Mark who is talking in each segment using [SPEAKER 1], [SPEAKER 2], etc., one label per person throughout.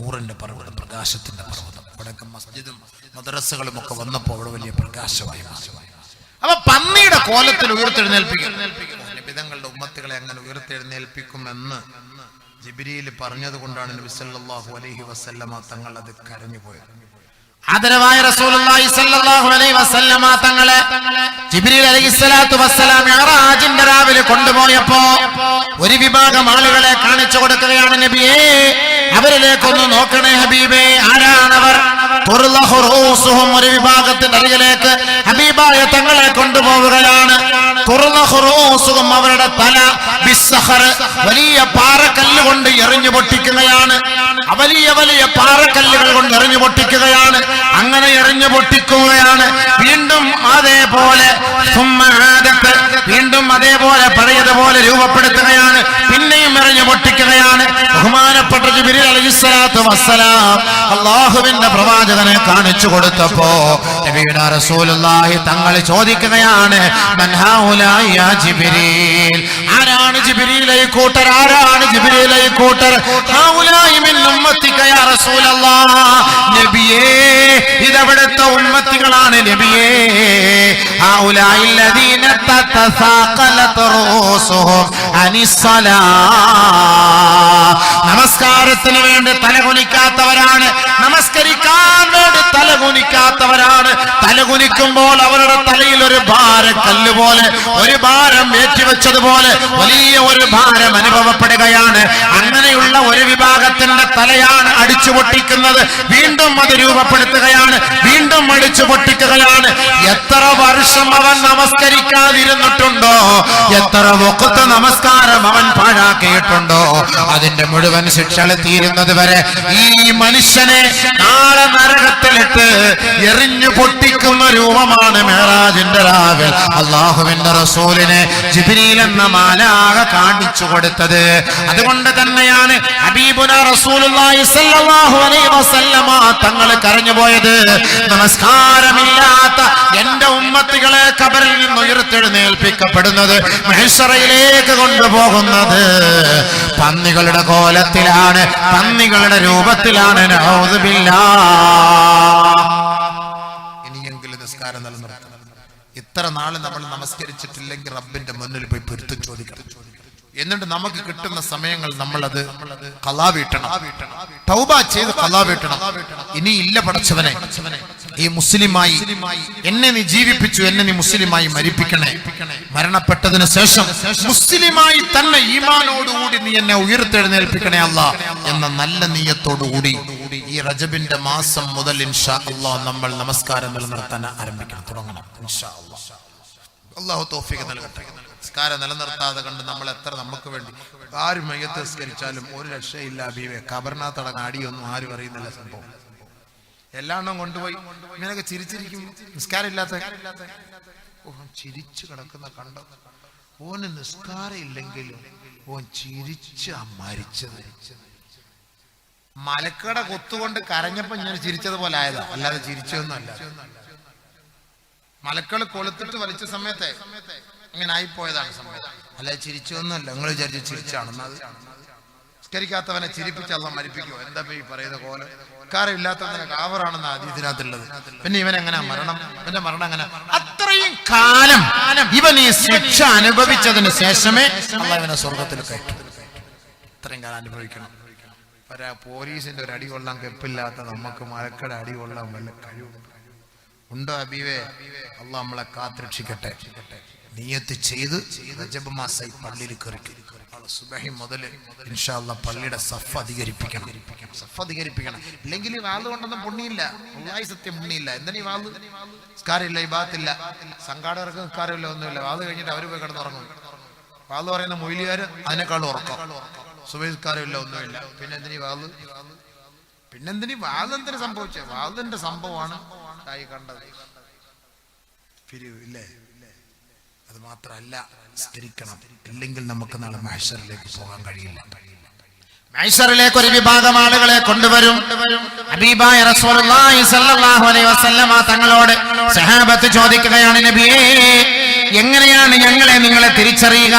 [SPEAKER 1] നൂറിന്റെ പർവ്വതം, പ്രകാശത്തിന്റെ പർവ്വതം. അവിടെയൊക്കെ മസ്ജിദും മദ്രസകളും ഒക്കെ വന്നപ്പോൾ അവിടെ വലിയ പ്രകാശമായി. അപ്പൊ പന്നിയുടെ കോലത്തിൽ ഉയർത്തെഴുന്നേൽപ്പിക്കും. നബിതങ്ങളുടെ ഉമ്മത്തുകളെ അങ്ങനെ ഉയർത്തെഴുന്നേൽപ്പിക്കുമെന്ന് ജിബ്രീൽ പറഞ്ഞത് കൊണ്ടാണ് നബി സല്ലല്ലാഹു അലൈഹി വസല്ലമ തങ്ങൾ അത് കരഞ്ഞുപോയത്. ആദരവായ റസൂലുള്ളാഹി സ്വല്ലല്ലാഹു അലൈഹി വസല്ലമ തങ്ങളെ ജിബ്രീൽ അലൈഹിസ്സലാത്തു വസ്സലാം മിഅ്റാജിന്റെ രാവിലെ കൊണ്ടുപോയപ്പോ ഒരു വിഭാഗം ആളുകളെ കാണിച്ചു കൊടുക്കുകയാണ്. നബിയേ, അവരിലേക്കൊന്ന് നോക്കണേ ഹബീബേ. ആരാണവർ? ഒരു വിഭാഗത്തിന്റെ അരികിലേക്ക് ഹബീബായ തങ്ങളെ കൊണ്ടുപോവുകയാണ്. അവരുടെ തല വലിയ പാറക്കല്ല് കൊണ്ട് എറിഞ്ഞു പൊട്ടിക്കുകയാണ്. വലിയ വലിയ പാറക്കല്ലുകൾ കൊണ്ട് എറിഞ്ഞു പൊട്ടിക്കുകയാണ്. അങ്ങനെ എറിഞ്ഞു പൊട്ടിക്കുകയാണ്. വീണ്ടും അതേപോലെ വീണ്ടും അതേപോലെ പഴയതുപോലെ രൂപപ്പെടുത്തുകയാണ്. പിന്നെയും എറിഞ്ഞു പൊട്ടിക്കുകയാണ്. ബഹുമാനപ്പെട്ട ജിബ്രീൽ അലൈഹിസ്സലാത്തു വസ്സലാം അല്ലാഹുവിന്റെ പ്രവാചകനെ കാണിച്ചു കൊടുത്തപ്പോ നബിയുനാ റസൂലുള്ളാഹി തങ്ങൾ ചോദിക്കുകയാണ്, മൻ ഹൗലായി യാ ജിബ്രീൽ? ആരാണ് ജിബ്രീലൈ കൂട്ടർ? ആരാണ് ജിബ്രീലൈ കൂട്ടർ? ഹൗലായി മിൻ ഉമ്മത്തിക യാ റസൂലല്ലാഹ്. നബിയേ, ഇതവിടുത്തെ ഉമ്മത്തികളാണ് നബിയേ. ഹൗലായി ലദീന തതസാഖലത് റൂസുഹും അനിസ്സലാ. നമസ്കാരത്തിന് വേണ്ടി തലകുനിക്കാത്തവരാണ്. നമസ്കരിക്കാൻ വേണ്ടി തലകുനിക്കാത്തവരാണ്. തലകുനിക്കുമ്പോൾ അവരുടെ തലയിൽ ഒരു ഭാരക്കല്ല് പോലെ, ഒരു ഭാരം ഏറ്റിവെച്ചതുപോലെ വലിയ ഒരു ഭാരം അനുഭവപ്പെടുകയാണ്. അങ്ങനെയുള്ള ഒരു വിഭാഗത്തിന്റെ തലയാണ് അടിച്ചു പൊട്ടിക്കുന്നത്. വീണ്ടും അത് രൂപപ്പെടുത്തുകയാണ്. വീണ്ടും അടിച്ചു പൊട്ടിക്കുകയാണ്. എത്ര വർഷം അവൻ നമസ്കരിക്കാതിരുന്നിട്ടുണ്ടോ, എത്ര വഖ്ത് നമസ്കാരം അവൻ പാഴാക്കിയിട്ടുണ്ടോ, അതിന്റെ മുഴുവൻ ശിക്ഷകൾ തീരുന്നത് വരെ ഈ മനുഷ്യനെ നാളെ നരകത്തിലിട്ട് എറിഞ്ഞു പൊട്ടിക്കുന്ന രൂപമാണ് മിഅ്റാജിന്റെ രാവിൽ അല്ലാഹുവിന്റെ റസൂലിനെ ജിബ്രീൽ എന്ന മാലാഖ കാണിച്ചു കൊടുത്തത്. അതുകൊണ്ട് തന്നെയാണ് ഹബീബുനാ റസൂലുള്ളാഹി സ്വല്ലല്ലാഹു അലൈഹി വസല്ലമ തങ്ങൾ കരഞ്ഞുപോയത്. നമസ്കാരമില്ലാത്ത എന്റെ ഉമ്മത്തികളെ ഖബറിൽ നിന്ന് ഉയർത്തെഴുന്നേൽപ്പിക്കപ്പെടുന്നത്, മഹ്ശറയിലേക്ക് കൊണ്ടുപോകുന്നത് പന്നികളുടെ കോലത്തിലാണ്, പന്നികളുടെ രൂപത്തിലാണ്. നഊദു ബില്ലാഹ്. ഇനിയെങ്കിലും നിസ്കാരം നിലനിർത്തണം. ഇത്ര നാള് നമ്മൾ നമസ്കരിച്ചിട്ടില്ലെങ്കിൽ റബ്ബിന്റെ മുന്നിൽ പോയി പൊരുത്തം ചോദിക്കണം. എന്നിട്ട് നമുക്ക് കിട്ടുന്ന സമയങ്ങൾ നമ്മളത് ഖളാ വീട്ടണം, തൗബ ചെയ്ത് ഖളാ വീട്ടണം. ഇനി ഇല്ല പടച്ചവനെ, ഈ മുസ്ലിമായി എന്നെ നീ ജീവിപ്പിച്ചു, എന്നെ നീ മുസ്ലിമായി മരിപ്പിക്കണേ. മരണപ്പെട്ടതിന് ശേഷം മുസ്ലിമായി തന്നെ ഈമാനോടുകൂടി നീ എന്നെ ഉയർത്തെഴുന്നേൽപ്പിക്കണേ അല്ലാ എന്ന നല്ല നിയ്യത്തോടുകൂടി ഈ റജബിന്റെ മാസം മുതൽ ഇൻഷാ അല്ലാഹ് നമ്മൾ നമസ്കാരം നിലനിർത്താൻ ആരംഭിക്കണം, തുടങ്ങണം ഇൻഷാ അല്ലാഹ്. അല്ലാഹു തൗഫീഖ് നൽകട്ടെ. നമസ്കാരം നിലനിർത്താതെ കണ്ട് നമ്മൾ എത്ര നമുക്ക് വേണ്ടി ആര് മയ്യത്ത് നിസ്കരിച്ചാലും ഒരു രക്ഷയില്ല ഹബീബേ. ഖബറിനകത്തടങ്ങ് അടിയൊന്നും ആരും അറിയുന്നില്ല. സംഭവം എല്ലാം കൊണ്ടുപോയി ഇങ്ങനെയൊക്കെ ചിരിച്ചിരിക്കും. നിസ്കാരം ഇല്ലാത്ത ചിരിച്ചു കിടക്കുന്ന കണ്ടോ? ഓന് നിസ്കാരം ഇല്ലെങ്കിലും ഓൻ ചിരിച്ചാ മരിച്ചത്. മലക്കട കൊത്തുകൊണ്ട് കരഞ്ഞപ്പോ ഞാൻ ചിരിച്ചതുപോലെ ആയതാ, അല്ലാതെ ചിരിച്ചൊന്നുമല്ല. മലക്കള് കൊളുത്തിട്ട് വലിച്ച സമയത്തെ ഇങ്ങനെ ആയിപ്പോയതാണ് സംഭവം, അല്ലാതെ ചിരിച്ചൊന്നുമല്ല. നിങ്ങൾ വിചാരിച്ചു ചിരിച്ചാണെന്ന്. അത് നിസ്കരിക്കാത്തവനെ ചിരിപ്പിച്ച് അള്ളാഹ് മരിപ്പിക്കുമോ? എന്താ ഈ പറയുന്ന പോലെ കാരമില്ലാത്തവനെ കാവറാണെന്ന ഹദീസിനകത്തുള്ളത്. പിന്നെ ഇവനെങ്ങനെ മരണം? ഇവന്റെ മരണം എങ്ങനെ? അത്രയും കാലം ഇവൻ ഈ ശിക്ഷ അനുഭവിച്ചതിന് ശേഷമേ അള്ളാഹ് ഇവനെ സ്വർഗത്തിൽ കയറ്റും. ഇത്രയും കാലം അനുഭവിക്കണം. പോലീസിന്റെ ഒരു അടി കൊള്ളാൻ കെപ്പില്ലാത്ത നമുക്ക് മലക്കട അടി കൊള്ളാൻ വല്ല കഴിവുണ്ട് ഉണ്ടോ ഹബീബേ? അള്ളാഹ് നമ്മളെ കാത്തുരക്ഷിക്കട്ടെ. നിയ്യത്ത് ചെയ്ത് റജബ് മാസം പള്ളിയിൽ കയറി സുബഹി മുതൽ ഇൻഷാ അല്ലാഹ് പള്ളിയുടെ സഫ് അധികരിപ്പിക്കണം. ഇല്ലെങ്കിൽ വാള് കൊണ്ടൊന്നും പുണ്യില്ല. സത്യം പുണ്യില്ല. എന്തിനീ വാള്? നിസ്കാരമില്ല, ഇബാദത്തില്ല, സംഘാടകർക്ക് നിസ്കാരമില്ല, ഒന്നുമില്ല. വാള് കഴിഞ്ഞിട്ട് അവര് പോയി കിടന്നുറങ്ങും. വാള് പറയുന്ന മൊയ്ലിയാര് അതിനേക്കാളും ഉറക്കം. സുബഹിസ്കാരമില്ല, ഒന്നുമില്ല. പിന്നെ എന്തിനീ വാള്? വാളെന്തിനു സംഭവിച്ചേ? വാളിന്റെ സംഭവമാണ് കണ്ടത്. ഇല്ലേ? അത് മാത്രമല്ല, സ്കരിക്കണം. ഇല്ലെങ്കിൽ നമുക്ക് നാളെ മഹ്ശറിലേക്ക് പോകാൻ കഴിയില്ല. മഹ്ശറിലേക്ക് ഒരു വിഭാഗം ആളുകളെ കൊണ്ടുവരും. ഹബീബായ റസൂലുള്ളാഹി സ്വല്ലല്ലാഹു അലൈഹി വസല്ലമ തങ്ങളോട് സഹാബത്ത് ചോദിക്കുകയാണ്, നബിയേ, എങ്ങനെയാണ് നിങ്ങളെ തിരിച്ചറിയുക?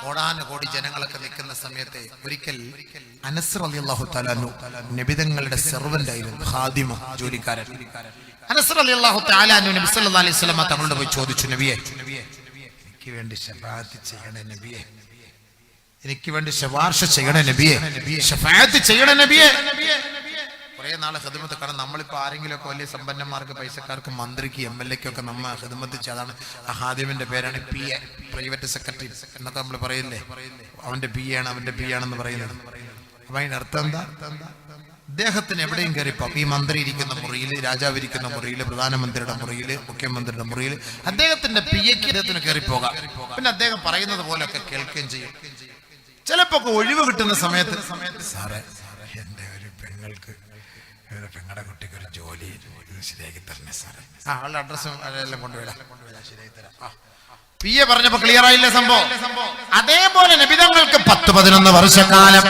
[SPEAKER 1] കോടാനുകോടി ജനങ്ങളൊക്കെ നിൽക്കുന്ന സമയത്ത് ഒരിക്കൽ അനസ് റളിയല്ലാഹു തആല അൻഹു നബിതങ്ങളുടെ സെർവന്റ് ആയിരുന്നു, ഖാദിമ, ജോലിക്കാരൻ. അനസ് റളിയല്ലാഹു തആല അൻഹു നബി സല്ലല്ലാഹു അലൈഹി വസല്ലം തങ്ങളോട് പോയി ചോദിച്ചു, നബിയെ എനിക്ക് വേണ്ടി ശഫാഅത്ത് ചെയ്യണേ നബിയെ, എനിക്ക് വേണ്ടി ശുപാർശ ചെയ്യണേ നബിയെ, ശഫാഅത്ത് ചെയ്യണേ നബിയെ. കുറെ നാളെ ഖിദ്മത്ത്. കാരണം നമ്മളിപ്പോ ആരെങ്കിലുമൊക്കെ വലിയ സമ്പന്നന്മാർക്ക്, പൈസക്കാർക്ക്, മന്ത്രിക്ക്, MLA ക്കും ഒക്കെ നമ്മ ഖിദ്മത്ത് ചെയ്താണ്. ആ ഹാദിമിന്റെ പേരാണ് PA, പ്രൈവറ്റ് സെക്രട്ടറി എന്നൊക്കെ നമ്മൾ പറയില്ലേ, അവന്റെ PA ആണ്, അവന്റെ PA ആണെന്ന് പറയുന്നത്. അപ്പൊ അതിന്റെ അർത്ഥം എന്താ? അദ്ദേഹത്തിന് എവിടെയും കയറിപ്പോ ഈ മന്ത്രി ഇരിക്കുന്ന മുറിയിൽ, രാജാവ് ഇരിക്കുന്ന മുറിയിൽ, പ്രധാനമന്ത്രിയുടെ മുറിയിൽ, മുഖ്യമന്ത്രിയുടെ മുറിയിൽ അദ്ദേഹത്തിന്റെ PAക്ക് അദ്ദേഹത്തിന് കയറിപ്പോകാം. പിന്നെ അദ്ദേഹം പറയുന്നത് പോലെയൊക്കെ കേൾക്കുകയും ചെയ്യും. ചിലപ്പോ ഒഴിവ് കിട്ടുന്ന സമയത്ത്, സാറേ എന്റെ ഒരു പെങ്ങൾക്ക്, പെങ്ങളുടെ കുട്ടിക്ക് ഒരു ജോലി ശരിയാക്കി തരണേ സാറേ, അവളുടെ അഡ്രസ്സും എല്ലാം കൊണ്ടുവരാം, ശരിയാക്കി തരാം. PA പറഞ്ഞപ്പോ ക്ലിയർ ആയില്ലേ സംഭവം? അതേപോലെ നബിതങ്ങൾക്ക് 10-11 വർഷക്കാലം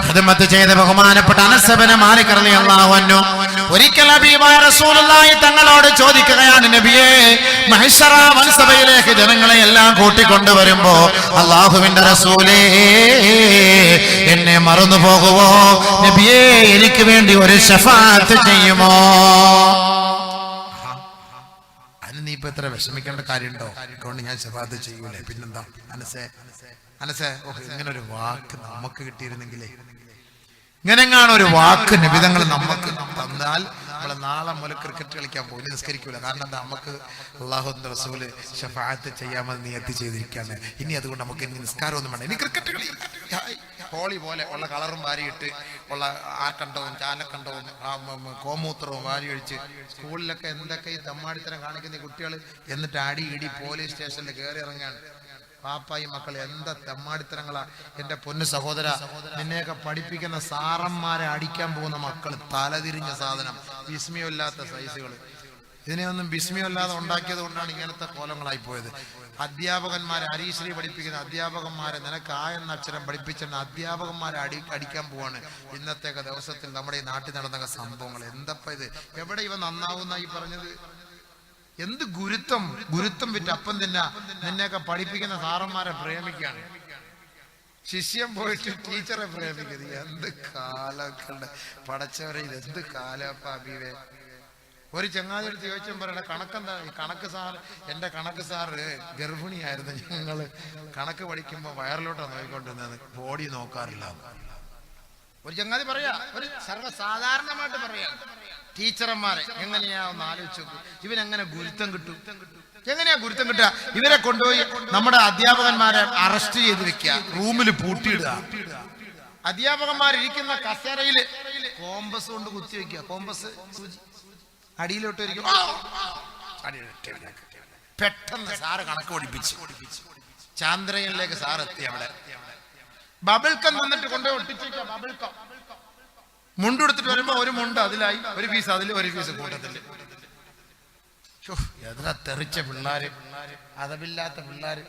[SPEAKER 1] ഖിദ്മത്ത് ചെയ്ത ബഹുമാനപ്പെട്ട അനസ് ഇബ്നു മാലിക് റളിയല്ലാഹു അൻഹു ഒരിക്കൽ ഹബീബായ റസൂലുള്ളാഹി തങ്ങളോട് ചോദിക്കുകയാണ്, നബിയേ, മഹ്ശറ വൻസഭയിലേക്ക് ജനങ്ങളെ എല്ലാം കൂട്ടിക്കൊണ്ടുവരുമ്പോ അല്ലാഹുവിന്റെ റസൂലേ, എന്നെ മറന്നു പോകുവോ നബിയേ, എനിക്ക് വേണ്ടി ഒരു ശഫാഅത്ത് ചെയ്യുമോ? നീ ഇപ്പൊ എത്ര വിഷമിക്കേണ്ട കാര്യമുണ്ടോ? അതുകൊണ്ട് ഞാൻ ശഫാഅത്ത് ചെയ്യൂലേ, പിന്നെന്താ? അനസേ ഇങ്ങനെ ഒരു വാക്ക് നമുക്ക് കിട്ടിയിരുന്നെങ്കിലേ, ഇങ്ങനെങ്ങാണ് ഒരു വാക്ക് നിബിധങ്ങൾ നമുക്ക് തന്നാൽ നമ്മൾ നാളെ മുതൽ ക്രിക്കറ്റ് കളിക്കാൻ പോയി നിസ്കരിക്കൂല. കാരണം എന്താ? നമുക്ക് അല്ലാഹുവിന്റെ റസൂല് ശഫാഅത്ത് ചെയ്യാമെന്ന് നിയത്ത് ചെയ്തിരിക്കാണ്. ഇനി അതുകൊണ്ട് നമുക്ക് ഇനി നിസ്കാരമൊന്നും വേണ്ട, ഇനി ക്രിക്കറ്റ് കളി, ഹോളി പോലെ ഉള്ള കളറും വാരിയിട്ട് ഉള്ള ആക്കണ്ടവും ചാലക്കണ്ടവും കോമൂത്രവും വാരി ഒഴിച്ച് സ്കൂളിലൊക്കെ എന്തൊക്കെ ഈ തമ്മാടിത്തരം കാണിക്കുന്ന കുട്ടികൾ, എന്നിട്ട് അടി ഇടി പോലീസ് സ്റ്റേഷനിൽ കയറി ഇറങ്ങാൻ. പാപ്പായി മക്കൾ എന്താ തെമ്മാടിത്തരങ്ങളാ! എന്റെ പൊന്നു സഹോദര, നിന്നെയൊക്കെ പഠിപ്പിക്കുന്ന സാറന്മാരെ അടിക്കാൻ പോകുന്ന മക്കൾ തലതിരിഞ്ഞ സാധനം, വിസ്മയമില്ലാത്ത സൈസുകൾ. ഇതിനെയൊന്നും വിസ്മയമില്ലാതെ ഉണ്ടാക്കിയത് കൊണ്ടാണ് ഇങ്ങനത്തെ കോലങ്ങളായി പോയത്. അധ്യാപകന്മാരെ, ഹരീശ്രീ പഠിപ്പിക്കുന്ന അധ്യാപകന്മാരെ, നിനക്ക് ആ എന്ന അക്ഷരം പഠിപ്പിച്ചിരുന്ന അധ്യാപകന്മാരെ അടിക്കാൻ പോവാണ് ഇന്നത്തെയൊക്കെ ദിവസത്തിൽ നമ്മുടെ ഈ നാട്ടിൽ നടന്ന സംഭവങ്ങൾ. എന്തപ്പ ഇത്? എവിടെ ഇവ നന്നാവുന്ന ഈ പറഞ്ഞത്? എന്ത് ഗുരുത്വം വിറ്റ് അപ്പം തന്നെ നിന്നെയൊക്കെ പഠിപ്പിക്കുന്ന സാറന്മാരെ പ്രേമിക്കാണ്. ശിഷ്യം പോയിട്ട് ടീച്ചറെ പ്രേമിക്കുന്നത്. എന്ത് കാലൊക്കെ പടച്ചവരെ, ഇത് എന്ത് കാലപ്പ അബീവേ. ഒരു ചങ്ങാതിയെടുത്ത് ചോദിച്ചും പറയണ കണക്കെന്താ? ഈ കണക്ക് സാർ, എന്റെ കണക്ക് സാറ് ഗർഭിണിയായിരുന്നു, ഞങ്ങള് കണക്ക് പഠിക്കുമ്പോ വയറിലോട്ടാണ് നോക്കിക്കൊണ്ടിരുന്നത്, ബോഡി നോക്കാറില്ല. ഒരു ചങ്ങാതി പറയാ, ഒരു സർവ്വസാധാരണമായിട്ട് പറയാ, ടീച്ചർമാരെ എങ്ങനെയാ ഒന്ന് ആലോചിച്ചു, ഇവനെങ്ങനെ ഗുരുത്വം കിട്ടും? എങ്ങനെയാ ഗുരുത്വം കിട്ടുക? ഇവരെ കൊണ്ടുപോയി നമ്മുടെ അധ്യാപകന്മാരെ അറസ്റ്റ് ചെയ്ത് വെക്കുക, റൂമിൽ പൂട്ടിയിടുക, അധ്യാപകന്മാരിരിക്കുന്ന കസേരയില് കോമ്പസ് കൊണ്ട് കുത്തി വെക്കുക, കോമ്പസ് സൂചി അടിയിലോട്ട് ഇരിക്കും. പെട്ടെന്ന് സാറ് കണക്ക് പഠിപ്പിച്ചു. ചാന്ദ്രയനിലേക്ക് സാർ എത്തി. അവിടെ ബബിൾക്കം തന്നിട്ട് കൊണ്ടുപോയി ഒട്ടിച്ചിട്ട് ബബിൾക്കം മുണ്ടെടുത്തിട്ട് വരുമ്പോ ഒരു മുണ്ട് അതിലായി, ഒരു പീസ് അതിൽ, ഒരു പീസ് കൂട്ടത്തില്. എത്ര തെറിച്ച പിള്ളേര്, അതബില്ലാത്ത പിള്ളേര്.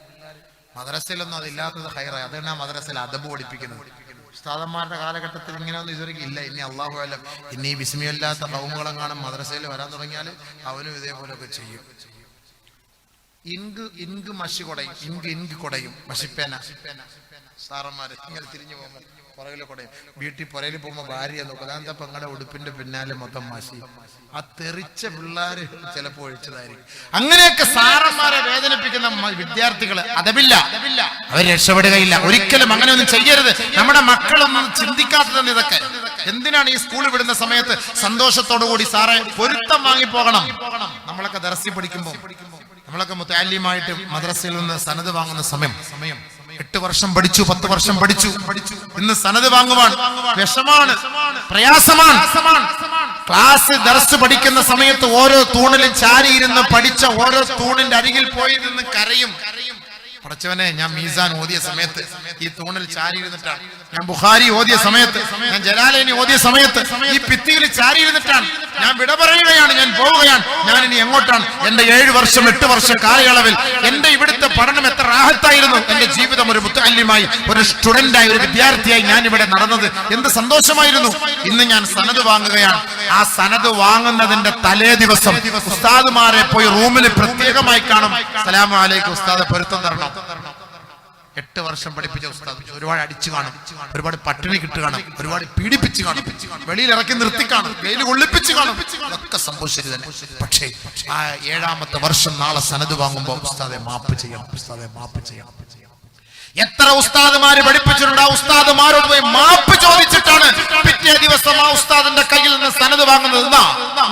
[SPEAKER 1] മദ്രസയിലൊന്നും അതില്ലാത്തത് ഹൈറായി. അതാണ് ആ മദ്രസയിൽ അദബ് പഠിപ്പിക്കുന്നത്. ഉസ്താദന്മാരുടെ കാലഘട്ടത്തിൽ ഇങ്ങനെയൊന്നും ഇതുവരെയ്ക്കും ഇല്ല. ഇനി അള്ളാഹു അലം, ഇനി ഈ വിസ്മയമില്ലാത്ത കൗമുകളെങ്ങാനും മദ്രസയിൽ വരാൻ തുടങ്ങിയാൽ അവനും ഇതേപോലെയൊക്കെ ചെയ്യും. ഇങ്ക് മഷി കൊടയും, ഇങ്ക് കൊടയും, മഷിപ്പേന. സാറന്മാര് ഇങ്ങനെ തിരിഞ്ഞു പോകുമ്പോൾ പുറകിലെ കൊടയും. വീട്ടിൽ പുറയിൽ പോകുമ്പോ ഭാര്യ നോക്കും, അതാ പെങ്ങളുടെ ഉടുപ്പിന്റെ പിന്നാലെ മൊത്തം മഷി. ആ തെറിച്ച പിള്ളേര് ചിലപ്പോൾ ഒഴിച്ചതായിരിക്കും. അങ്ങനെയൊക്കെ സാറന്മാരെ വേദനിപ്പിക്കുന്ന വിദ്യാർത്ഥികള് അതവില്ല, അവർ രക്ഷപ്പെടുകയില്ല. ഒരിക്കലും അങ്ങനെ ഒന്നും ചെയ്യരുത്. നമ്മുടെ മക്കളൊന്നും ചിന്തിക്കാത്തത് ഇതൊക്കെ. എന്തിനാണ് ഈ സ്കൂളിൽ വിടുന്ന സമയത്ത് സന്തോഷത്തോടു കൂടി സാറേ പൊരുത്തം വാങ്ങിപ്പോകണം? നമ്മളൊക്കെ ദർസി പഠിക്കുമ്പോൾ, നമ്മളൊക്കെ മുത്തഅല്ലിമായിട്ട് മദ്രസയിൽ നിന്ന് സനദ് വാങ്ങുന്ന സമയം 8 വർഷം പഠിച്ചു, 10 വർഷം പഠിച്ചു. ഇന്ന് സനദ് വാങ്ങുവാൻ വിഷമാണ്, പ്രയാസമാണ്. ക്ലാസ് ദർസ് പഠിക്കുന്ന സമയത്ത് ഓരോ തൂണിലും ചാരിയിരുന്ന് പഠിച്ച ഓരോ തൂണിന്റെ അരികിൽ പോയി നിന്ന് കരയും. പടച്ചവനെ, ഞാൻ മീസാൻ ഓതിയ സമയത്ത് ഈ തൂണിൽ ചാരിയിരുന്നിട്ടാണ്, ഞാൻ ബുഖാരി ഓതിയ സമയത്ത്, ഞാൻ ജലാലൈനി ഓതിയ സമയത്ത് ഈ ഭിത്തിയിൽ ചാരിയിരുന്നിട്ടാണ് ഞാൻ വിട പറയുകയാണ്, ഞാൻ പോവുകയാണ്. ഞാൻ ഇനി എങ്ങോട്ടാണ്? എന്റെ 7 വർഷം 8 വർഷം കാലയളവിൽ എന്റെ ഇവിടുത്തെ പഠനം എത്ര റാഹത്തായിരുന്നു. എന്റെ ജീവിതം ഒരു മുത്തഅല്ലിമായി, ഒരു സ്റ്റുഡന്റായി, ഒരു വിദ്യാർത്ഥിയായി ഞാൻ ഇവിടെ നടന്നത് എന്ത് സന്തോഷമായിരുന്നു. ഇന്ന് ഞാൻ സനദ് വാങ്ങുകയാണ്. ആ സനദ് വാങ്ങുന്നതിന്റെ തലേ ദിവസം ഉസ്താദുമാരെ പോയി റൂമിൽ പ്രത്യേകമായി കാണും. അസ്സലാമു അലൈക്കും ഉസ്താദ്, പൊരുത്തം തരണം. 8 വർഷം പഠിപ്പിച്ച ഉസ്താദ് ഒരുപാട് അടിച്ചു കാണും, ഒരുപാട് പട്ടിണി കിട്ടു കാണും, ഒരുപാട് പീഡിപ്പിച്ച് കാണും, വെളിയിൽ ഇറക്കി നിർത്തി കാണും, വെയിൽ കൊള്ളിപ്പിച്ച് കാണും, ഒക്കെ സംഭവിച്ചത് തന്നെ. പക്ഷേ ആ 7ാമത്തെ വർഷം നാളെ സനത് വാങ്ങുമ്പോൾ ഉസ്താദെ മാപ്പ് ചെയ്യണം, ഉസ്താദെ മാപ്പ് ചെയ്യണം. എത്ര ഉസ്താദുമാര് പഠിപ്പിച്ചിട്ടുണ്ട്, ആ ഉസ്താദുമാരോട് പോയി മാപ്പ് ചോദിച്ചിട്ടാണ് പിറ്റേ ദിവസം ആ ഉസ്താദിന്റെ കയ്യിൽ നിന്ന് സനത് വാങ്ങുന്നത്.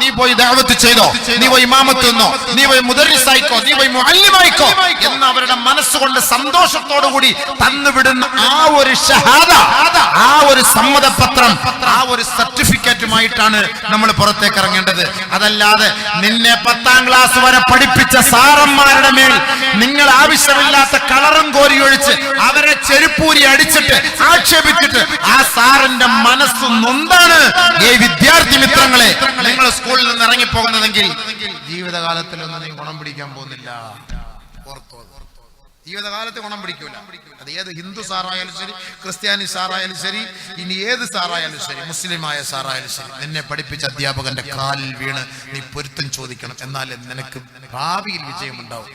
[SPEAKER 1] നീ പോയി ദഅവത്ത് ചെയ്തോ, നീ പോയി ഇമാമത്ത് നിന്നോ, നീ പോയി മുദർരിസായിക്കോ, നീ പോയി മുഅല്ലിമായിക്കോ എന്ന് അവരുടെ മനസ്സുകൊണ്ട് സന്തോഷത്തോടുകൂടി തന്നുവിടുന്ന ആ ഒരു ഷഹാദ, ആ ഒരു സമ്മതപത്രം, ആ ഒരു സർട്ടിഫിക്കറ്റുമായിട്ടാണ് നമ്മൾ പുറത്തേക്ക് ഇറങ്ങേണ്ടത്. അതല്ലാതെ നിന്നെ 10ാം ക്ലാസ് വരെ പഠിപ്പിച്ച സാറന്മാരുടെ മേൽ നിങ്ങൾ ആവശ്യമില്ലാത്ത കളറും കോരി ഒഴിച്ച് അവരെ ചെരുപ്പൂരി അടിച്ചിട്ട് ആക്ഷേപിച്ചിട്ട് ആ സാറിന്റെ മനസ്സ് നൊന്താണ് ഈ വിദ്യാർത്ഥി മിത്രങ്ങളെ നിങ്ങൾ സ്കൂളിൽ നിന്ന് ഇറങ്ങിപ്പോകുന്നതെങ്കിൽ ജീവിതകാലത്തിലൊന്നും നീ ഗുണം പിടിക്കാൻ പോകുന്നില്ല. ജീവിതകാലത്ത് ഗുണം പിടിക്കൂല. അത് ഏത് ഹിന്ദു സാറായാലും ശരി, ക്രിസ്ത്യാനി സാറായാലും ശരി, ഇനി ഏത് സാറായാലും ശരി, മുസ്ലിമായ സാറായാലും ശരി, നിന്നെ പഠിപ്പിച്ച അധ്യാപകന്റെ കാലിൽ വീണ് നീ പൊരുത്തം ചോദിക്കണം. എന്നാലേ നിനക്ക് ഭാവിയിൽ വിജയമുണ്ടാവും.